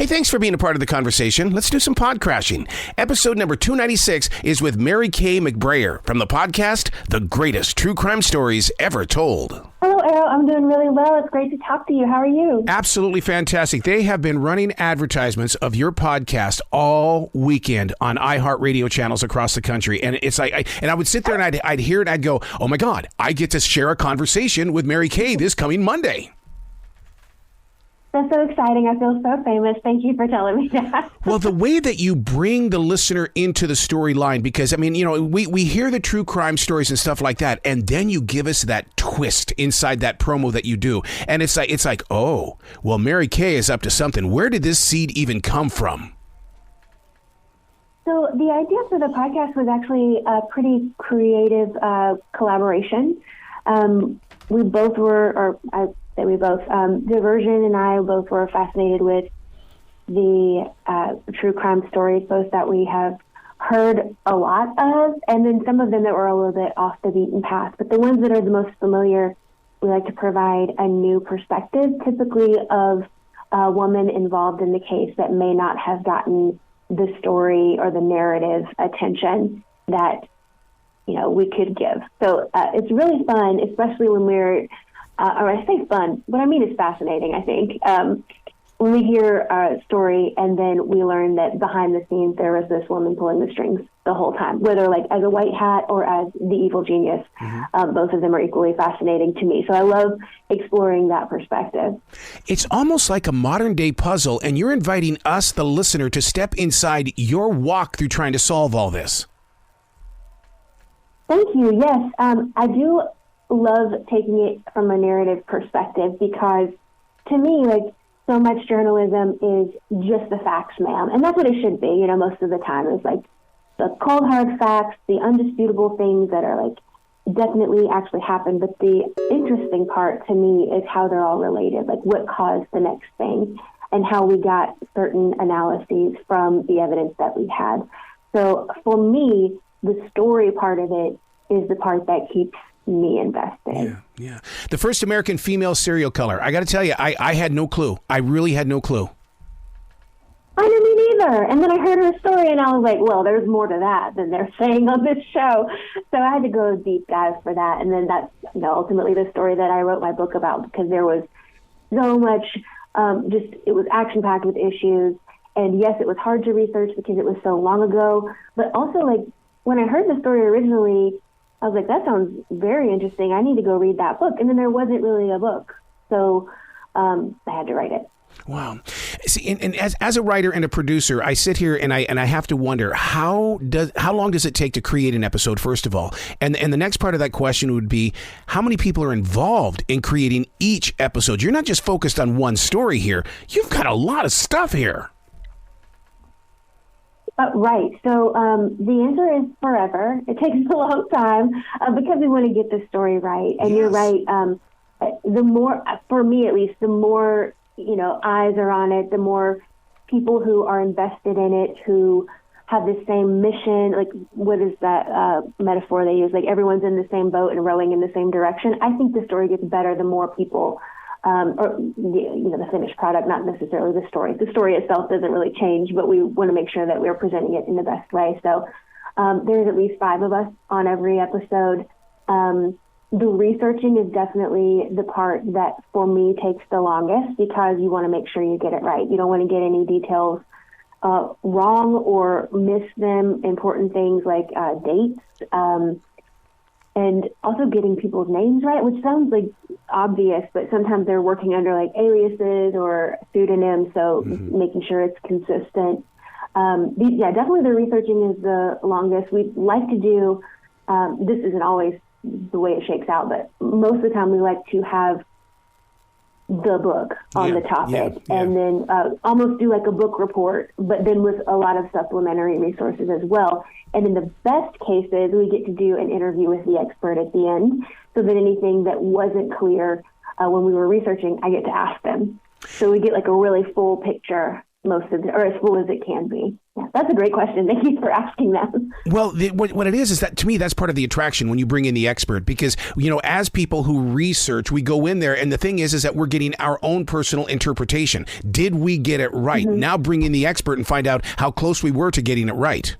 Hey, thanks for being a part of the conversation. Let's do some pod crashing. Episode number 296 is with Mary Kay McBrayer from the podcast, The Greatest True Crime Stories Ever Told. Hello, Errol. I'm doing really well. It's great to talk to you. How are you? Absolutely fantastic. They have been running advertisements of your podcast all weekend on iHeartRadio channels across the country. And it's like, I would sit there and I'd hear it and I'd go, oh my God, I get to share a conversation with Mary Kay this coming Monday. That's so exciting. I feel so famous. Thank you for telling me that. Well, the way that you bring the listener into the storyline, because, I mean, you know, we hear the true crime stories and stuff like that, and then you give us that twist inside that promo that you do. And it's like, oh, well, Mary Kay is up to something. Where did this seed even come from? So the idea for the podcast was actually a pretty creative collaboration. We both were, Diversion and I both were fascinated with the true crime stories, both that we have heard a lot of, and then some of them that were a little bit off the beaten path. But the ones that are the most familiar, we like to provide a new perspective, typically of a woman involved in the case that may not have gotten the story or the narrative attention that, you know, we could give. So it's really fun, especially when we're or I say fun, what I mean is fascinating, I think. When we hear a story and then we learn that behind the scenes there was this woman pulling the strings the whole time, whether like as a white hat or as the evil genius. Both of them are equally fascinating to me. So I love exploring that perspective. It's almost like a modern day puzzle, and you're inviting us, the listener, to step inside your walk through trying to solve all this. Thank you. Yes, I do love taking it from a narrative perspective, because to me, like, so much journalism is just the facts, ma'am. And that's what it should be, you know, most of the time. It's like the cold, hard facts, the undisputable things that are like definitely actually happened. But the interesting part to me is how they're all related, like what caused the next thing and how we got certain analyses from the evidence that we had. So for me, the story part of it is the part that keeps me invested. Yeah. The first American female serial killer. I got to tell you, I had no clue. I really had no clue. I didn't either. And then I heard her story and I was like, well, there's more to that than they're saying on this show. So I had to go deep dive for that. And then that's, you know, ultimately the story that I wrote my book about, because there was so much, it was action-packed with issues. And yes, it was hard to research because it was so long ago. But also, like, when I heard the story originally, I was like, that sounds very interesting. I need to go read that book. And then there wasn't really a book. So I had to write it. Wow. See, and as a writer and a producer, I sit here and I have to wonder, how long does it take to create an episode, first of all? And the next part of that question would be, how many people are involved in creating each episode? You're not just focused on one story here. You've got a lot of stuff here. Right. So the answer is forever. It takes a long time because we want to get the story right. And yes, you're right. The more, for me at least, the more, you know, eyes are on it, the more people who are invested in it, who have the same mission. Like, what is that metaphor they use? Like, everyone's in the same boat and rowing in the same direction. I think the story gets better the more people the finished product, not necessarily the story. The story itself doesn't really change, but we want to make sure that we're presenting it in the best way. So there's at least 5 of us on every episode. The researching is definitely the part that, for me, takes the longest, because you want to make sure you get it right. You don't want to get any details wrong or miss them, important things like dates, and also getting people's names right, which sounds like obvious, but sometimes they're working under like aliases or pseudonyms, so making sure it's consistent. Definitely the researching is the longest. We like to do, this isn't always the way it shakes out, but most of the time we like to have the book on the topic, and then almost do like a book report, but then with a lot of supplementary resources as well. And in the best cases, we get to do an interview with the expert at the end, so that anything that wasn't clear when we were researching, I get to ask them. So we get like a really full picture or as full as it can be. Yeah, that's a great question. Thank you for asking that. Well, what it is that, to me, that's part of the attraction when you bring in the expert, because, as people who research, we go in there, and the thing is that we're getting our own personal interpretation. Did we get it right? Mm-hmm. Now bring in the expert and find out how close we were to getting it right.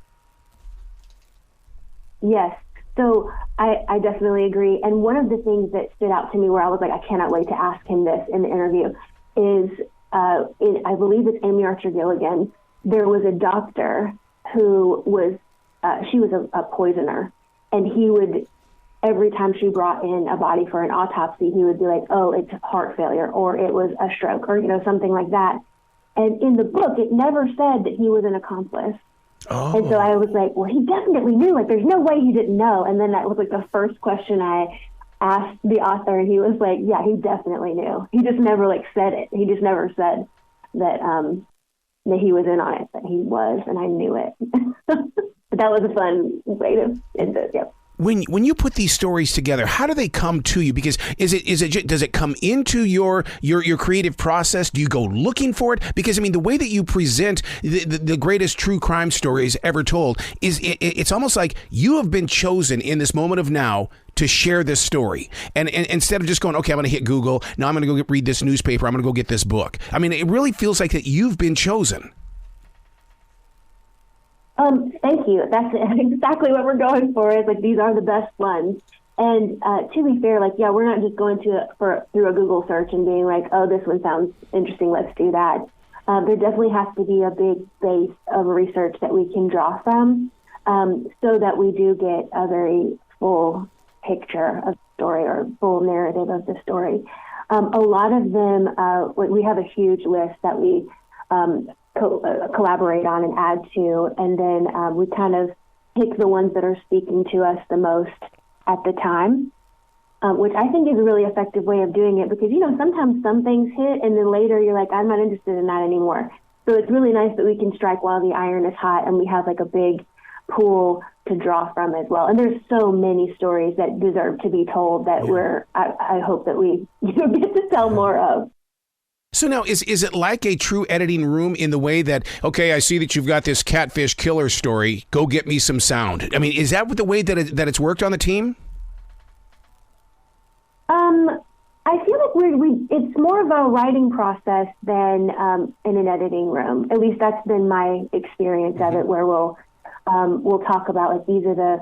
Yes. So I definitely agree. And one of the things that stood out to me where I was like, I cannot wait to ask him this in the interview is, I believe it's Amy Archer Gilligan. There was a doctor who was, she was a poisoner, and he would, every time she brought in a body for an autopsy, he would be like, oh, it's heart failure, or it was a stroke, or, something like that. And in the book, it never said that he was an accomplice. Oh. And so I was like, well, he definitely knew. Like, there's no way he didn't know. And then that was like the first question I asked the author, and he was like, yeah, he definitely knew. He just never said it. He just never said that that he was in on it, but he was, and I knew it. But that was a fun way to end it. Yep. When you put these stories together, how do they come to you? Because does it come into your creative process? Do you go looking for it? Because the way that you present the greatest true crime stories ever told is it's almost like you have been chosen in this moment of now to share this story, and instead of just going, okay, I'm going to hit Google, now I'm going to go read this newspaper, I'm going to go get this book. It really feels like that you've been chosen. Thank you. That's exactly what we're going for. Is like, these are the best ones. And to be fair, we're not just going through a Google search and being like, oh, this one sounds interesting, let's do that. There definitely has to be a big base of research that we can draw from, so that we do get a very full picture of the story, or full narrative of the story. A lot of them, we have a huge list that we collaborate on and add to, and then we kind of pick the ones that are speaking to us the most at the time, which I think is a really effective way of doing it, because sometimes some things hit and then later you're like, I'm not interested in that anymore. So it's really nice that we can strike while the iron is hot, and we have a big pool to draw from as well. And there's so many stories that deserve to be told that I hope that we get to tell more of. So now, is it like a true editing room in the way that, okay, I see that you've got this catfish killer story, go get me some sound? Is that the way that it's worked on the team? I feel like it's more of a writing process than in an editing room. At least that's been my experience of it, where we'll talk about, these are the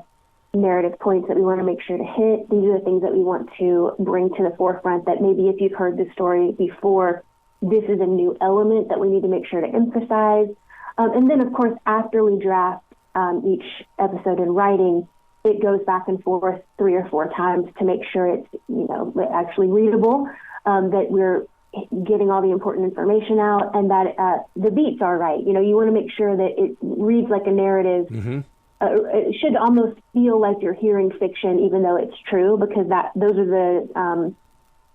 narrative points that we want to make sure to hit. These are the things that we want to bring to the forefront, that maybe if you've heard the story before, this is a new element that we need to make sure to emphasize. And then, of course, after we draft each episode in writing, it goes back and forth 3 or 4 times to make sure it's, actually readable, that we're getting all the important information out, and that the beats are right. You want to make sure that it reads like a narrative. Mm-hmm. It should almost feel like you're hearing fiction, even though it's true, because those are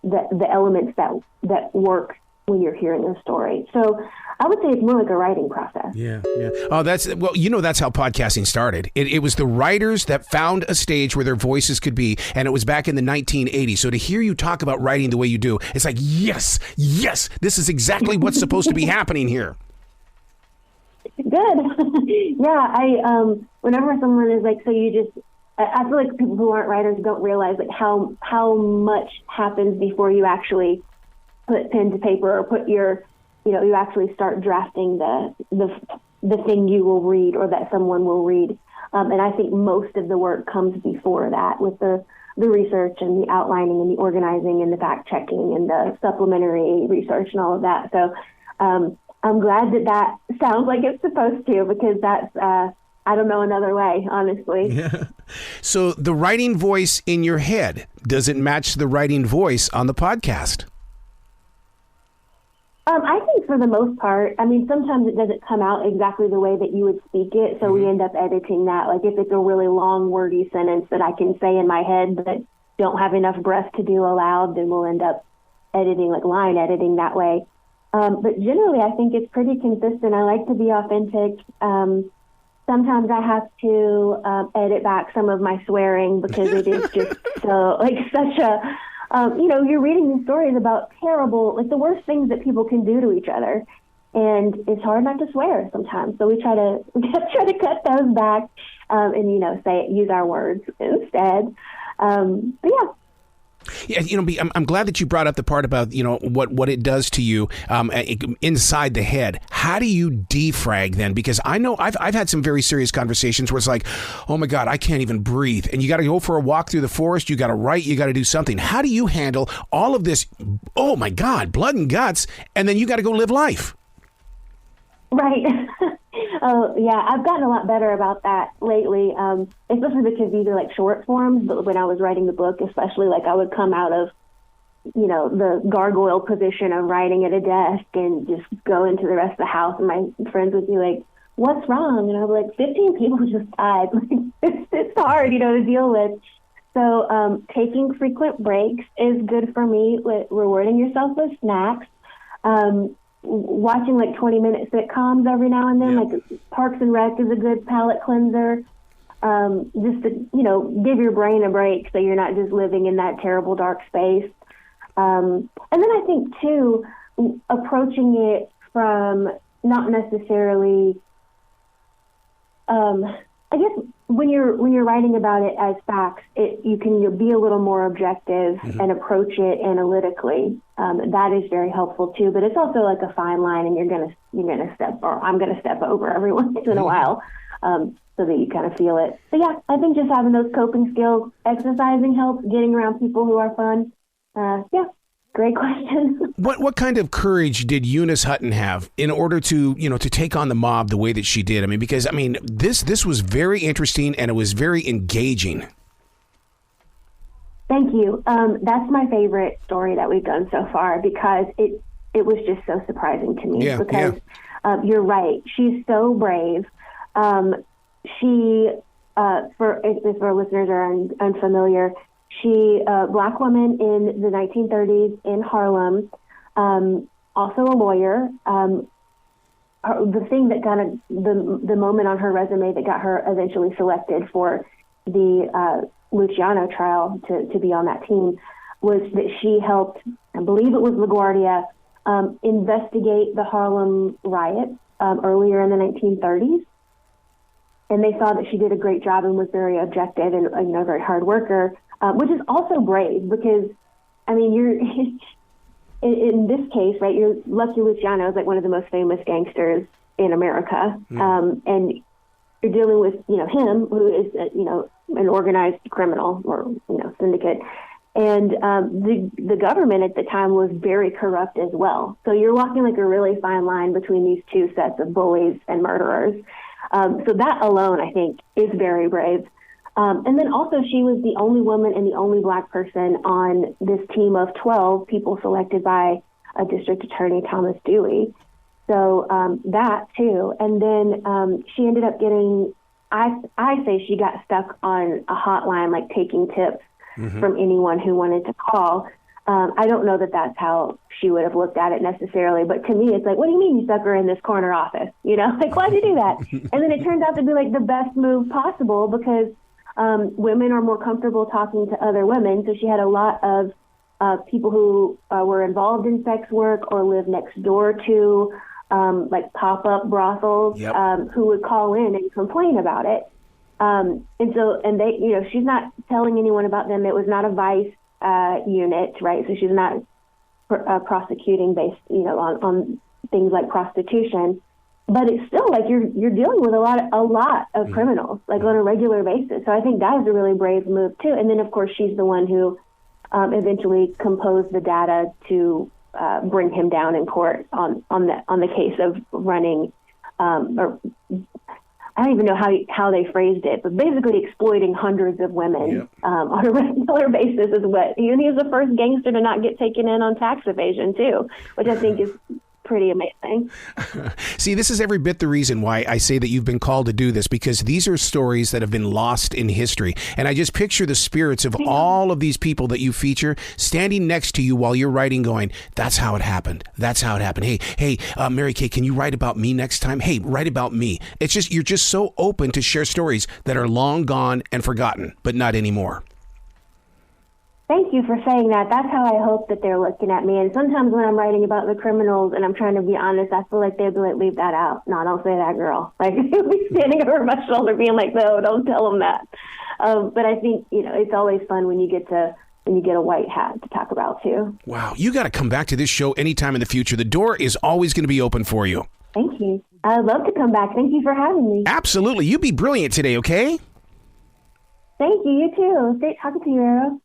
the elements that work when you're hearing a story. So I would say it's more like a writing process. Yeah. Oh, that's how podcasting started. It was the writers that found a stage where their voices could be, and it was back in the 1980s. So to hear you talk about writing the way you do, it's like, yes, this is exactly what's supposed to be happening here. Good. Yeah. Whenever someone is like, so you just, I feel like people who aren't writers don't realize how much happens before you actually put pen to paper, or put you actually start drafting the thing you will read, or that someone will read. And I think most of the work comes before that, with the research and the outlining and the organizing and the fact checking and the supplementary research and all of that. So I'm glad that sounds like it's supposed to, because that's, I don't know another way, honestly. Yeah. So the writing voice in your head, does it match the writing voice on the podcast? I think for the most part, sometimes it doesn't come out exactly the way that you would speak it, so we end up editing that. Like, if it's a really long, wordy sentence that I can say in my head but don't have enough breath to do aloud, then we'll end up editing, like line editing that way. But generally, I think it's pretty consistent. I like to be authentic. Sometimes I have to edit back some of my swearing, because it is just such a... you're reading these stories about terrible, the worst things that people can do to each other. and it's hard not to swear sometimes. So we try to cut those back, and use our words instead. But yeah. Yeah, I'm glad that you brought up the part about, what it does to you inside the head. How do you defrag then? Because I know I've had some very serious conversations where it's like, oh my God, I can't even breathe. And you got to go for a walk through the forest. You got to write. You got to do something. How do you handle all of this? Oh my God, blood and guts. And then you got to go live life. Right. Oh, yeah. I've gotten a lot better about that lately, especially because these are like short forms. But when I was writing the book, especially, like I would come out of, the gargoyle position of writing at a desk and just go into the rest of the house. And my friends would be like, what's wrong? And I was like, 15 people just died. It's hard, to deal with. So taking frequent breaks is good for me, with rewarding yourself with snacks. Watching like 20-minute sitcoms every now and then, like Parks and Rec is a good palate cleanser. Just to, give your brain a break so you're not just living in that terrible dark space. And then I think too, approaching it from not necessarily, I guess when you're writing about it as facts, you can be a little more objective and approach it analytically. That is very helpful too. But it's also like a fine line, and I'm gonna step over every once in a while, so that you kind of feel it. So yeah, I think just having those coping skills, exercising helps. Getting around people who are fun. Yeah. Great question. What kind of courage did Eunice Hutton have in order to, to take on the mob the way that she did? Because this was very interesting, and it was very engaging. Thank you. That's my favorite story that we've done so far, because it was just so surprising to me. Because you're right. She's so brave. She, if our listeners are unfamiliar, she, a Black woman in the 1930s in Harlem, also a lawyer. The thing that kind of the moment on her resume that got her eventually selected for the Luciano trial to be on that team was that she helped, I believe it was LaGuardia, investigate the Harlem riots earlier in the 1930s. And they saw that she did a great job and was very objective and a very hard worker. Which is also brave, because, you're in this case, right? You're Lucky Luciano is like one of the most famous gangsters in America, and you're dealing with him, who is an organized criminal or syndicate, and the government at the time was very corrupt as well. So you're walking like a really fine line between these two sets of bullies and murderers. So that alone, I think, is very brave. And then also she was the only woman and the only Black person on this team of 12 people selected by District Attorney Thomas Dewey. So that too. And then she ended up getting, I say she got stuck on a hotline, like taking tips from anyone who wanted to call. I don't know that that's how she would have looked at it necessarily, but to me, it's like, what do you mean you stuck her in this corner office? Like, why'd you do that? And then it turns out to be like the best move possible, because women are more comfortable talking to other women. So she had a lot of people who were involved in sex work or lived next door to like pop-up brothels, who would call in and complain about it. And they, she's not telling anyone about them. It was not a vice unit, right? So she's not prosecuting based, on things like prostitution. But it's still like you're dealing with a lot of criminals, like on a regular basis. So I think that is a really brave move too. And then of course she's the one who eventually composed the data to bring him down in court on the case of running, or I don't even know how they phrased it, but basically exploiting hundreds of women on a regular basis is what. He was the first gangster to not get taken in on tax evasion too, which I think is pretty amazing. See, this is every bit the reason why I say that you've been called to do this, because these are stories that have been lost in history. And I just picture the spirits of all of these people that you feature standing next to you while you're writing going, that's how it happened. That's how it happened. Hey, Mary Kay, can you write about me next time? Hey, write about me. It's just, you're just so open to share stories that are long gone and forgotten, but not anymore. Thank you for saying that. That's how I hope that they're looking at me. And sometimes when I'm writing about the criminals and I'm trying to be honest, I feel like they'd be like, leave that out. No, don't say that, girl. Like, they'll be standing over my shoulder being like, no, don't tell them that. But I think, it's always fun when you get a white hat to talk about too. Wow. You got to come back to this show anytime in the future. The door is always going to be open for you. Thank you. I'd love to come back. Thank you for having me. Absolutely. You be brilliant today, okay? Thank you. You too. Great talking to you, Arrow.